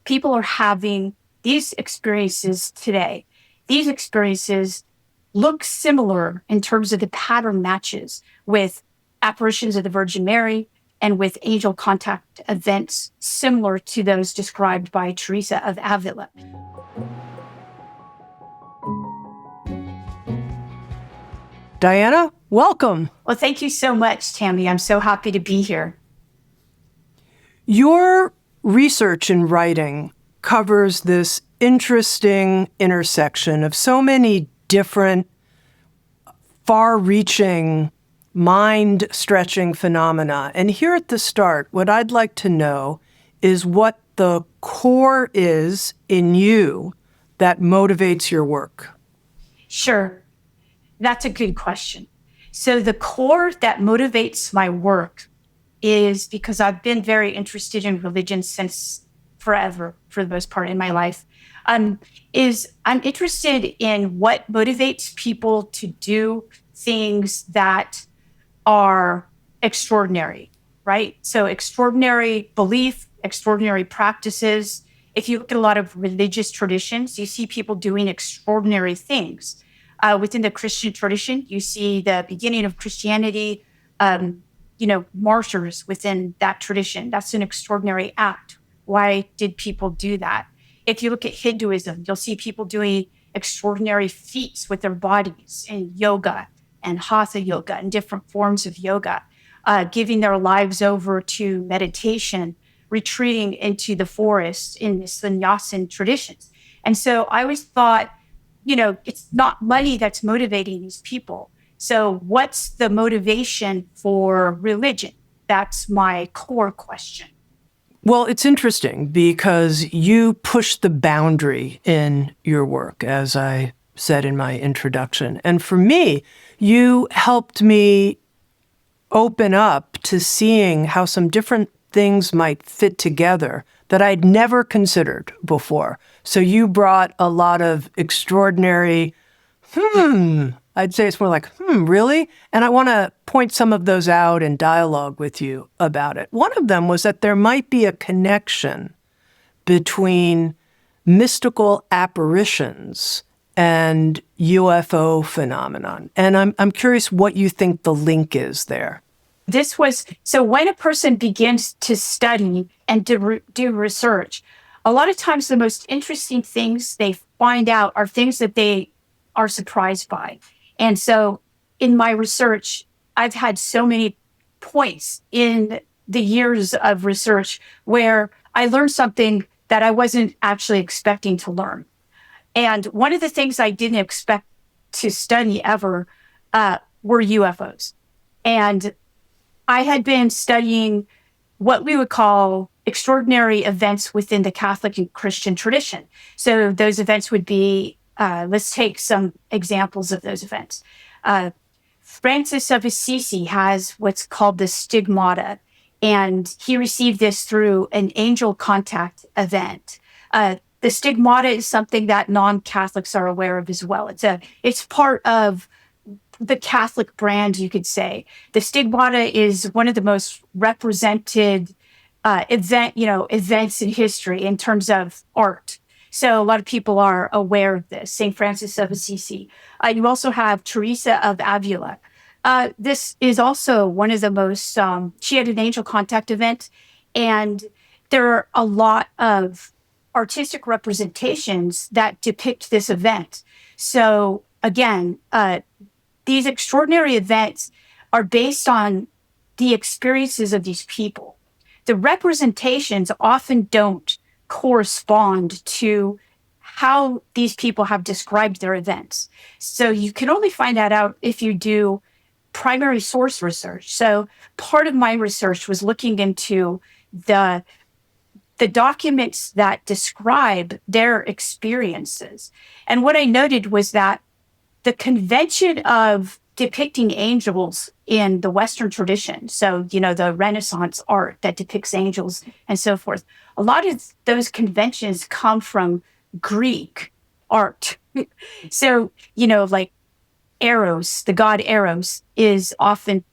people are having these experiences today. These experiences look similar in terms of the pattern matches with apparitions of the Virgin Mary and with angel contact events similar to those described by Teresa of Avila. Diana, welcome. Well, thank you so much, Tammy. I'm so happy to be here. Your research and writing covers this interesting intersection of so many different, far-reaching, mind-stretching phenomena. And here at the start, what I'd like to know is what the core is in you that motivates your work. Sure. That's a good question. So the core that motivates my work is because I've been very interested in religion since forever, for the most part in my life, is I'm interested in what motivates people to do things that are extraordinary, right? So extraordinary belief, extraordinary practices. If you look at a lot of religious traditions, you see people doing extraordinary things. Within the Christian tradition, you see the beginning of Christianity, martyrs within that tradition. That's an extraordinary act. Why did people do that? If you look at Hinduism, you'll see people doing extraordinary feats with their bodies in yoga and hatha yoga and different forms of yoga, giving their lives over to meditation, retreating into the forest in the sannyasin traditions. And so I always thought, it's not money that's motivating these people. So what's the motivation for religion? That's my core question. Well, it's interesting because you push the boundary in your work, as I said in my introduction. And for me, you helped me open up to seeing how some different things might fit together that I'd never considered before. So you brought a lot of extraordinary, I'd say it's more like, really? And I want to point some of those out and dialogue with you about it. One of them was that there might be a connection between mystical apparitions and UFO phenomenon. And I'm curious what you think the link is there. So when a person begins to study and do research, a lot of times the most interesting things they find out are things that they are surprised by. And so in my research, I've had so many points in the years of research where I learned something that I wasn't actually expecting to learn. And one of the things I didn't expect to study ever were UFOs. And I had been studying what we would call extraordinary events within the Catholic and Christian tradition. So those events would be, let's take some examples of those events. Francis of Assisi has what's called the stigmata, and he received this through an angel contact event. The stigmata is something that non-Catholics are aware of as well. It's part of the Catholic brand, you could say. The stigmata is one of the most represented events in history in terms of art. So a lot of people are aware of this. St. Francis of Assisi. You also have Teresa of Avila. This is also one of the most, she had an angel contact event, and there are a lot of artistic representations that depict this event. So again, these extraordinary events are based on the experiences of these people. The representations often don't correspond to how these people have described their events. So you can only find that out if you do primary source research. So part of my research was looking into the documents that describe their experiences. And what I noted was that the convention of depicting angels in the Western tradition, so, the Renaissance art that depicts angels and so forth, a lot of those conventions come from Greek art. So, like Eros, the god Eros, is often,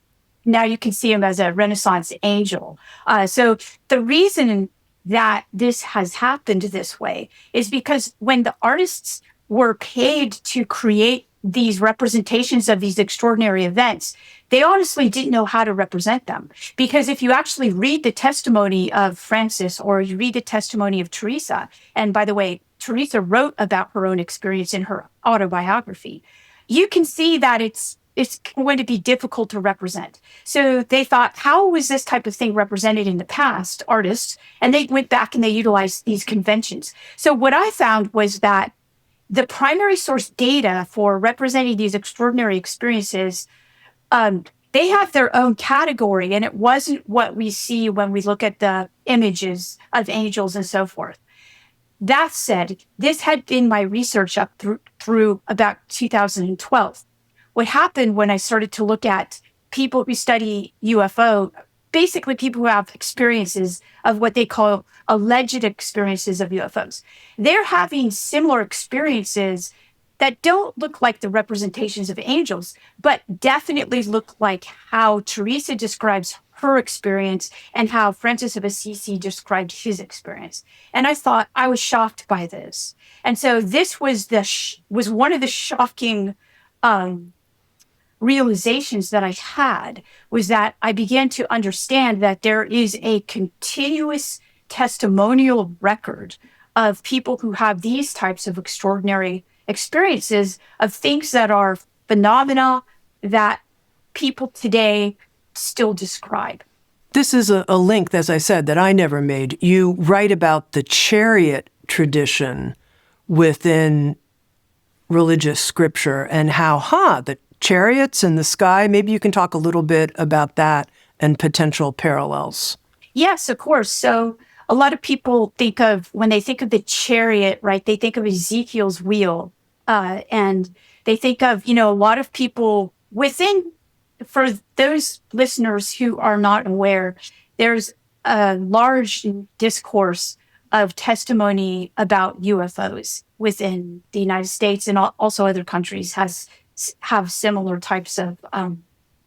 now you can see him as a Renaissance angel. So the reason that this has happened this way is because when the artists were paid to create these representations of these extraordinary events, they honestly didn't know how to represent them. Because if you actually read the testimony of Francis or you read the testimony of Teresa, and by the way, Teresa wrote about her own experience in her autobiography, you can see that it's going to be difficult to represent. So they thought, how was this type of thing represented in the past, artists? And they went back and they utilized these conventions. So what I found was that the primary source data for representing these extraordinary experiences, they have their own category, and it wasn't what we see when we look at the images of angels and so forth. That said, this had been my research up through about 2012. What happened when I started to look at people who study UFO, basically people who have experiences of what they call alleged experiences of UFOs, they're having similar experiences that don't look like the representations of angels, but definitely look like how Teresa describes her experience and how Francis of Assisi described his experience. And I thought I was shocked by this. And so this was was one of the shocking realizations that I had, was that I began to understand that there is a continuous testimonial record of people who have these types of extraordinary experiences of things that are phenomena that people today still describe. This is a link, as I said, that I never made. You write about the chariot tradition within religious scripture and how, the chariots in the sky, maybe you can talk a little bit about that and potential parallels. Yes, of course. So a lot of people think of, when they think of the chariot, right, they think of Ezekiel's wheel. And they think of, a lot of people for those listeners who are not aware, there's a large discourse of testimony about UFOs within the United States, and also other countries have similar types of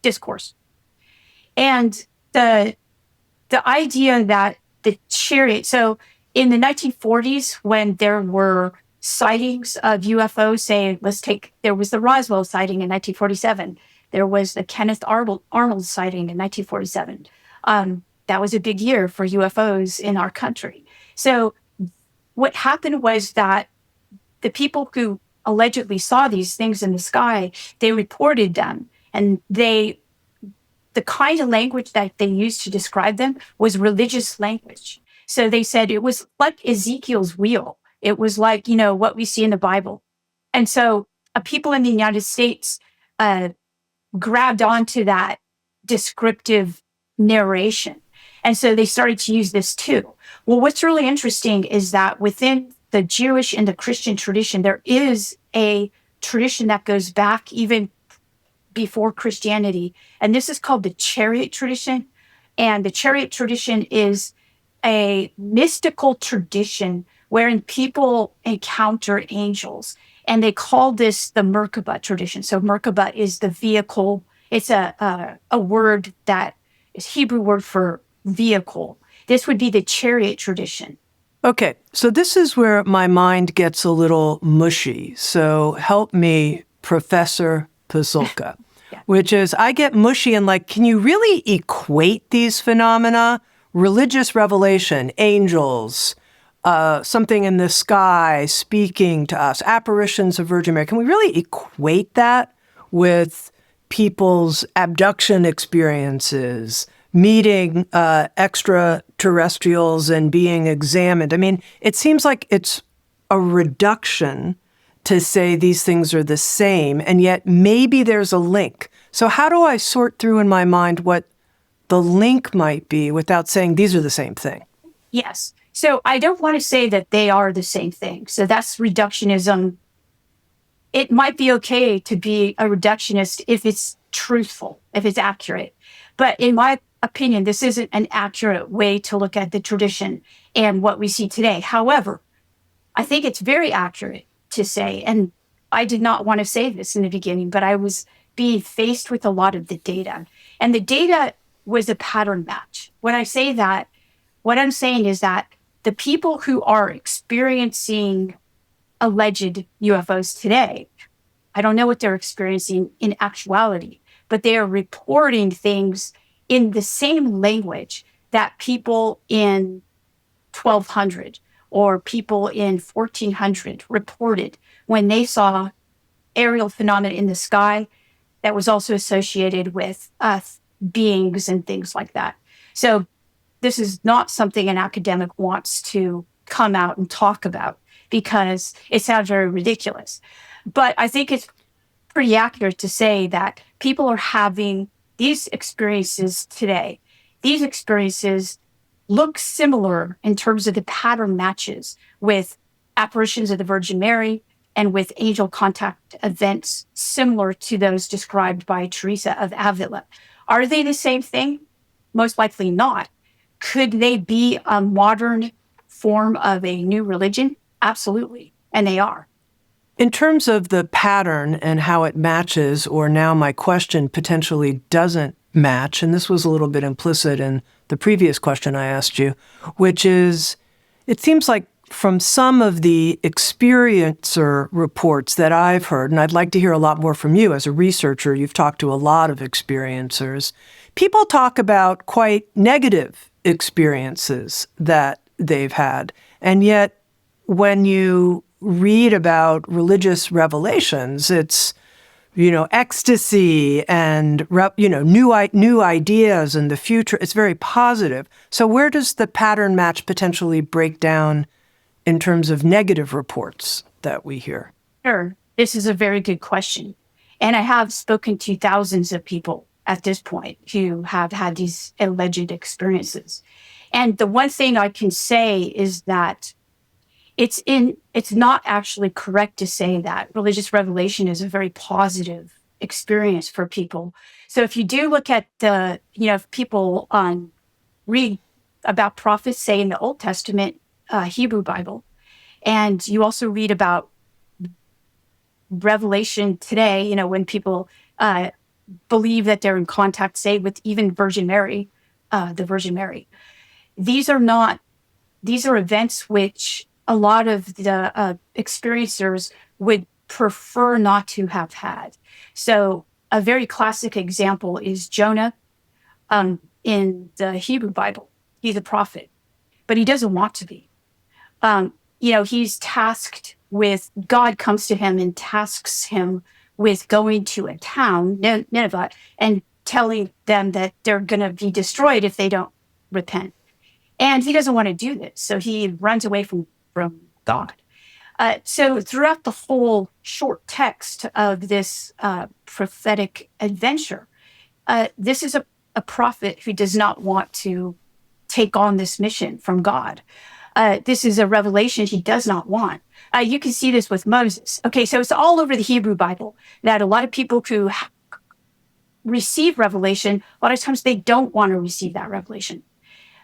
discourse. And the idea that the chariot, so in the 1940s, when there were sightings of UFOs, there was the Roswell sighting in 1947. There was the Kenneth Arnold sighting in 1947. That was a big year for UFOs in our country. So what happened was that the people who allegedly saw these things in the sky, they reported them, and the kind of language that they used to describe them was religious language. So they said it was like Ezekiel's wheel. It was like, what we see in the Bible. And so people in the United States grabbed onto that descriptive narration. And so they started to use this too. Well, what's really interesting is that within the Jewish and the Christian tradition, there is a tradition that goes back even before Christianity. And this is called the chariot tradition. And the chariot tradition is a mystical tradition wherein people encounter angels. And they call this the Merkaba tradition. So Merkaba is the vehicle. It's a word that is Hebrew word for vehicle. This would be the chariot tradition. Okay, so this is where my mind gets a little mushy. So help me, Professor Pasulka, Yeah. which is I get mushy and can you really equate these phenomena? Religious revelation, angels, something in the sky speaking to us, apparitions of Virgin Mary. Can we really equate that with people's abduction experiences, meeting extraterrestrials and being examined? I mean, it seems like it's a reduction to say these things are the same, and yet maybe there's a link. So how do I sort through in my mind what the link might be without saying these are the same thing? Yes. So I don't want to say that they are the same thing. So that's reductionism. It might be okay to be a reductionist if it's truthful, if it's accurate. But in my opinion, this isn't an accurate way to look at the tradition and what we see today. However, I think it's very accurate to say, and I did not want to say this in the beginning, but I was being faced with a lot of the data. And the data was a pattern match. When I say that, what I'm saying is that the people who are experiencing alleged UFOs today, I don't know what they're experiencing in actuality, but they are reporting things in the same language that people in 1200 or people in 1400 reported when they saw aerial phenomena in the sky that was also associated with beings and things like that. So this is not something an academic wants to come out and talk about because it sounds very ridiculous. But I think it's pretty accurate to say that people are having these experiences today. These experiences look similar in terms of the pattern matches with apparitions of the Virgin Mary and with angel contact events similar to those described by Teresa of Avila. Are they the same thing? Most likely not. Could they be a modern form of a new religion? Absolutely. And they are. In terms of the pattern and how it matches, or now my question potentially doesn't match, and this was a little bit implicit in the previous question I asked you, which is, it seems like from some of the experiencer reports that I've heard, and I'd like to hear a lot more from you as a researcher, you've talked to a lot of experiencers, people talk about quite negative experiences that they've had. And yet, when you read about religious revelations, it's, ecstasy and, new ideas in the future. It's very positive. So where does the pattern match potentially break down in terms of negative reports that we hear? Sure. This is a very good question. And I have spoken to thousands of people at this point who have had these alleged experiences. And the one thing I can say is that it's not actually correct to say that religious revelation is a very positive experience for people. So if you do look at if people read about prophets, say in the Old Testament, Hebrew Bible, and you also read about revelation today, when people believe that they're in contact, say, with even Virgin Mary, the Virgin Mary. These are events which a lot of the experiencers would prefer not to have had. So a very classic example is Jonah in the Hebrew Bible. He's a prophet, but he doesn't want to be. He's tasked with, God comes to him and tasks him with going to a town, Nineveh, and telling them that they're going to be destroyed if they don't repent. And he doesn't want to do this. So he runs away from God. So throughout the whole short text of this prophetic adventure, this is a prophet who does not want to take on this mission from God. This is a revelation he does not want. You can see this with Moses. Okay, so it's all over the Hebrew Bible that a lot of people who receive revelation, a lot of times they don't want to receive that revelation.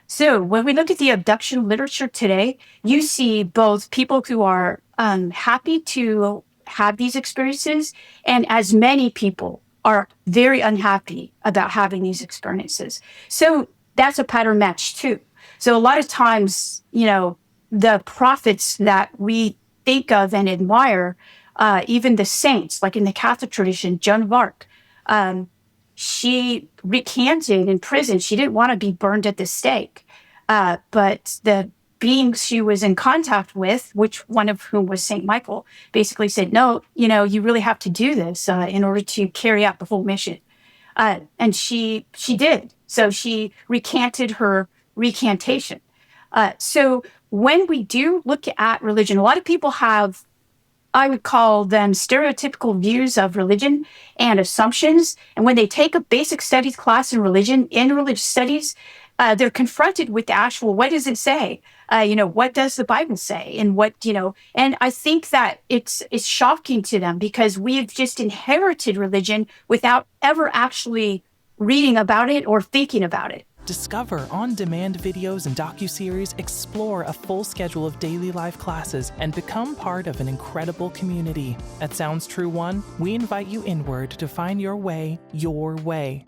So when we look at the abduction literature today, you see both people who are happy to have these experiences, and as many people are very unhappy about having these experiences. So that's a pattern match too. So a lot of times, the prophets that we think of and admire, even the saints, like in the Catholic tradition, Joan of Arc, she recanted in prison. She didn't want to be burned at the stake. But the beings she was in contact with, which one of whom was St. Michael, basically said, no, you really have to do this in order to carry out the whole mission. And she did. So she recanted her recantation. So when we do look at religion, a lot of people have, I would call them stereotypical views of religion and assumptions. And when they take a basic studies class in religion, in religious studies, they're confronted with the actual, what does it say? What does the Bible say? And and I think that it's shocking to them because we've just inherited religion without ever actually reading about it or thinking about it. Discover on-demand videos and docuseries, explore a full schedule of daily live classes, and become part of an incredible community. At Sounds True One, we invite you inward to find your way your way.